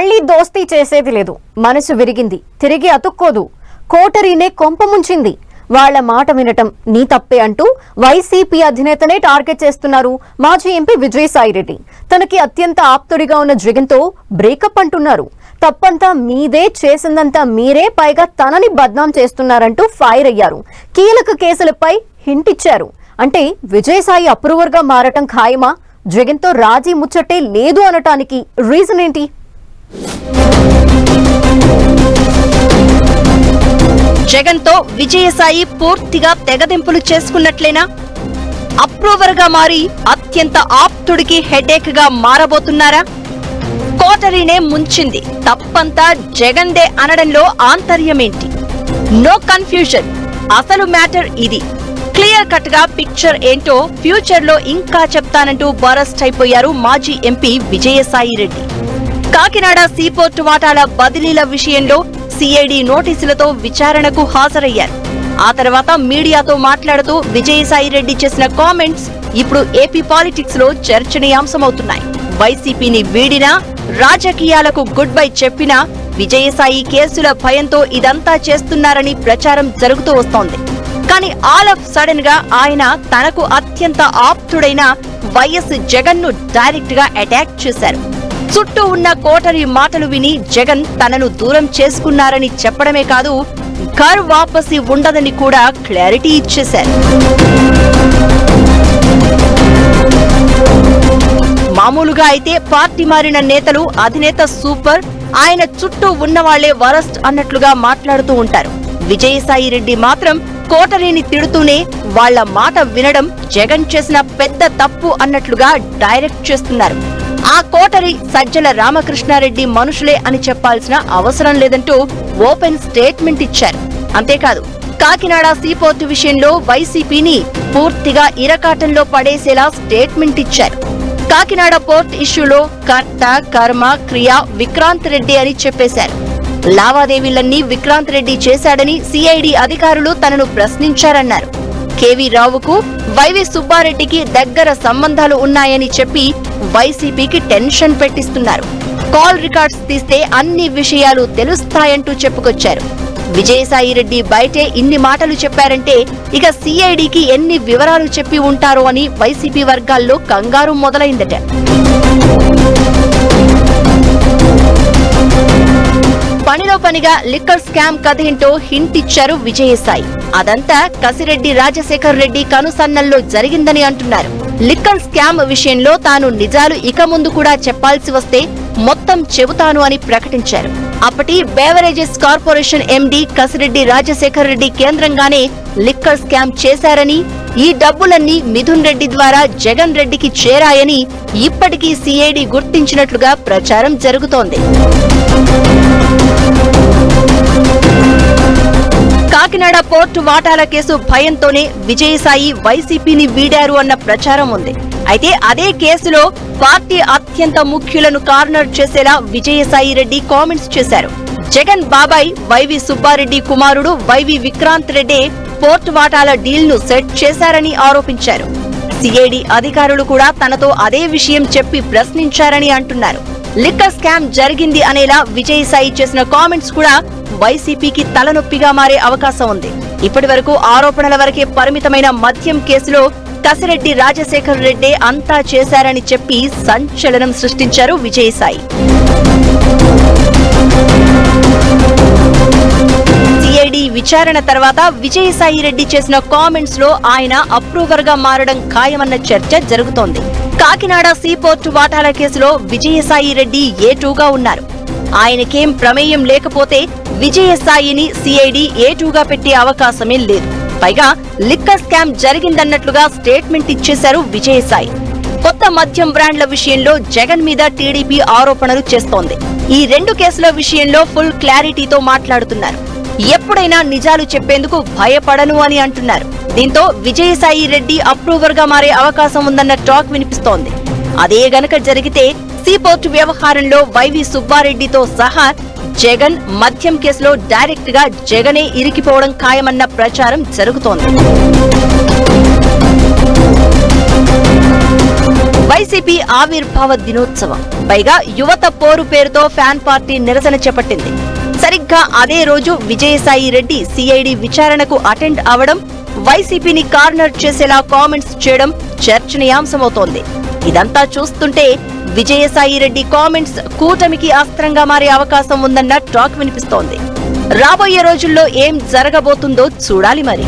మళ్లీ దోస్తీ చేసేది లేదు. మనసు విరిగింది, తిరిగి అతుక్కోదు. కోటరీనే కొంప ముంచింది. వాళ్ల మాట వినటం నీ తప్పే అంటూ వైసీపీ అధినేతనే టార్గెట్ చేస్తున్నారు మాజీ ఎంపీ విజయసాయిరెడ్డి. తనకి అత్యంత ఆప్తుడిగా ఉన్న జగన్తో బ్రేకప్ అంటున్నారు. తప్పంతా మీదే, చేసిందంతా మీరే, పైగా తనని బద్నాం చేస్తున్నారంటూ ఫైర్ అయ్యారు. కీలక కేసులపై హింట్ ఇచ్చారు. అంటే విజయసాయి అప్రూవర్ గా మారటం ఖాయమా? జగన్తో రాజీ ముచ్చటే లేదు అనటానికి రీజన్ ఏంటి? జగన్తో విజయసాయి పూర్తిగా తెగదింపులు చేసుకున్నట్లేనా? అప్రూవర్ గా మారి అత్యంత ఆప్తుడికి హెడేక్ గా మారబోతున్నారా? కోటరీనే ముంచింది, తప్పంతా జగన్దే అనడంలో ఆంతర్యమేంటి? నో కన్ఫ్యూజన్, అసలు మ్యాటర్ ఇది. క్లియర్ కట్ గా పిక్చర్ ఏంటో ఫ్యూచర్ లో ఇంకా చెప్తానంటూ బరస్ట్ అయిపోయారు మాజీ ఎంపీ విజయసాయిరెడ్డి. కాకినాడ సీపోర్టు వాటాల బదిలీల విషయంలో సిఐడి నోటీసులతో విచారణకు హాజరయ్యారు. ఆ తర్వాత మీడియాతో మాట్లాడుతూ విజయసాయిరెడ్డి చేసిన కామెంట్స్ ఇప్పుడు ఏపీ పాలిటిక్స్ లో చర్చనీయాంశమవుతున్నాయి. వైసీపీని వీడినా, రాజకీయాలకు గుడ్ బై చెప్పినా విజయసాయి కేసుల భయంతో ఇదంతా చేస్తున్నారని ప్రచారం జరుగుతూ వస్తోంది. కానీ ఆల్ ఆఫ్ సడన్ గా ఆయన తనకు అత్యంత ఆప్తుడైన వైఎస్ జగన్ ను డైరెక్ట్ గా అటాక్ చేశారు. చుట్టూ ఉన్న కోటరీ మాటలు విని జగన్ తనను దూరం చేసుకున్నారని చెప్పడమే కాదు, ఘర్ వాపసి ఉండదని కూడా క్లారిటీ ఇచ్చేశారు. మామూలుగా అయితే పార్టీ మారిన నేతలు అధినేత సూపర్, ఆయన చుట్టూ ఉన్నవాళ్లే వరస్ట్ అన్నట్లుగా మాట్లాడుతూ ఉంటారు. విజయసాయిరెడ్డి మాత్రం కోటరీని తిడుతూనే వాళ్ల మాట వినడం జగన్ చేసిన పెద్ద తప్పు అన్నట్లుగా డైరెక్ట్ చేస్తున్నారు. ఆ కోటరీ సజ్జల రామకృష్ణారెడ్డి మనుషులే అని చెప్పాల్సిన అవసరం లేదంటూ ఓపెన్ స్టేట్మెంట్ ఇచ్చారు. అంతేకాదు, కాకినాడ సీపోర్టు విషయంలో వైసీపీని పూర్తిగా ఇరకాటంలో పడేసేలా స్టేట్మెంట్ ఇచ్చారు. కాకినాడ పోర్ట్ ఇష్యూలో కర్త, కర్మ, క్రియ విక్రాంత్ రెడ్డి అని చెప్పేశారు. లావాదేవీలన్నీ విక్రాంత్ రెడ్డి చేశాడని సిఐడి అధికారులు తనను ప్రశ్నించారన్నారు. కేవీ రావుకు, వైవి సుబ్బారెడ్డికి దగ్గర సంబంధాలు ఉన్నాయని చెప్పి వైసీపీకి టెన్షన్ పెట్టిస్తున్నారు. కాల్ రికార్డ్స్ తీస్తే అన్ని విషయాలు తెలుస్తాయంటూ చెప్పుకొచ్చారు. విజయసాయిరెడ్డి బయటే ఇన్ని మాటలు చెప్పారంటే ఇక సిఐడికి ఎన్ని వివరాలు చెప్పి ఉంటారో అని వైసీపీ వర్గాల్లో కంగారు మొదలైందట. పనిలో పనిగా లిక్కర్ స్కామ్ కథేంటో హింట్ ఇచ్చారు విజయసాయి. అదంతా కసిరెడ్డి రాజశేఖర్ రెడ్డి కనుసన్నల్లో జరిగిందని అంటున్నారు. లిక్కర్ స్కామ్ విషయంలో తాను నిజాలు ఇక ముందు కూడా చెప్పాల్సి వస్తే మొత్తం చెబుతాను అని ప్రకటించారు. అప్పటి beverages corporation MD Kasireddy Rajasekhar Reddy కేంద్రంగానే లిక్కర్ స్కామ్ చేశారని, ఈ డబ్బులన్నీ మిథున్ రెడ్డి ద్వారా జగన్ రెడ్డికి చేరాయని ఇప్పటికీ సిఐడి గుర్తించినట్లుగా ప్రచారం జరుగుతోంది. కాకినాడ పోర్టు వాటాల కేసు భయంతోనే విజయసాయి వైసీపీని వీడారు అన్న ప్రచారం ఉంది. అయితే అదే కేసులో పార్టీ అత్యంత ముఖ్యులను కార్నర్ చేసేలా విజయసాయిరెడ్డి కామెంట్స్ చేశారు. జగన్ బాబాయ్ వైవి సుబ్బారెడ్డి కుమారుడు వైవి విక్రాంత్ రెడ్డి పోర్టు వాటాల డీల్ ను సెట్ చేశారని ఆరోపించారు. సిఐడి అధికారులు కూడా తనతో అదే విషయం చెప్పి ప్రశ్నించారని అంటున్నారు. లిక్కర్ స్కామ్ జరిగింది అనేలా విజయసాయి చేసిన కామెంట్స్ కూడా వైసీపీకి తలనొప్పిగా మారే అవకాశం ఉంది. ఇప్పటి వరకు ఆరోపణల వరకే పరిమితమైన మద్యం కేసులో కసిరెడ్డి రాజశేఖర్ రెడ్డి అంతా చేశారని చెప్పి సంచలనం సృష్టించారు విజయసాయి. సిఐడి విచారణ తర్వాత విజయసాయిరెడ్డి చేసిన కామెంట్స్ లో ఆయన అప్రూవర్ గా మారడం ఖాయమన్న చర్చ జరుగుతోంది. కాకినాడ సీపోర్టు వాటాల కేసులో విజయసాయిరెడ్డి A2గా ఉన్నారు. ఆయనకేం ప్రమేయం లేకపోతే విజయసాయిని సిఐడి A2గా పెట్టే అవకాశమే లేదు. పైగా లిక్కర్ స్కామ్ జరిగిందన్నట్లుగా స్టేట్మెంట్ ఇచ్చేశారు విజయసాయి. కొత్త మద్యం బ్రాండ్ల విషయంలో జగన్ మీద టీడీపీ ఆరోపణలు చేస్తోంది. ఈ రెండు కేసుల విషయంలో ఫుల్ క్లారిటీతో మాట్లాడుతున్నారు. ఎప్పుడైనా నిజాలు చెప్పేందుకు భయపడను అని అంటున్నారు. దీంతో విజయసాయి రెడ్డి అప్రూవర్ గా మారే అవకాశం ఉందన్న టాక్ వినిపిస్తోంది. అదే గనక జరిగితే సీపోర్టు వ్యవహారంలో వైవి సుబ్బారెడ్డితో సహా జగన్ మద్యం కేసులో డైరెక్ట్ గా జగనే ఇరికిపోవడం ఖాయమన్న ప్రచారం జరుగుతోంది. వైసీపీ ఆవిర్భావ దినోత్సవం, పైగా యువత పోరు పేరుతో ఫ్యాన్ పార్టీ నిరసన చేపట్టింది. సరిగ్గా అదే రోజు విజయసాయి రెడ్డి సిఐడి విచారణకు అటెండ్ అవడం, వైసీపీని కార్నర్ చేసేలా కామెంట్స్ చేయడం చర్చనీయాంశమవుతోంది. ఇదంతా చూస్తుంటే విజయసాయి రెడ్డి కామెంట్స్ కూటమికి అస్త్రంగా మారే అవకాశం ఉందన్న టాక్ వినిపిస్తోంది. రాబోయే రోజుల్లో ఏం జరగబోతుందో చూడాలి మరి.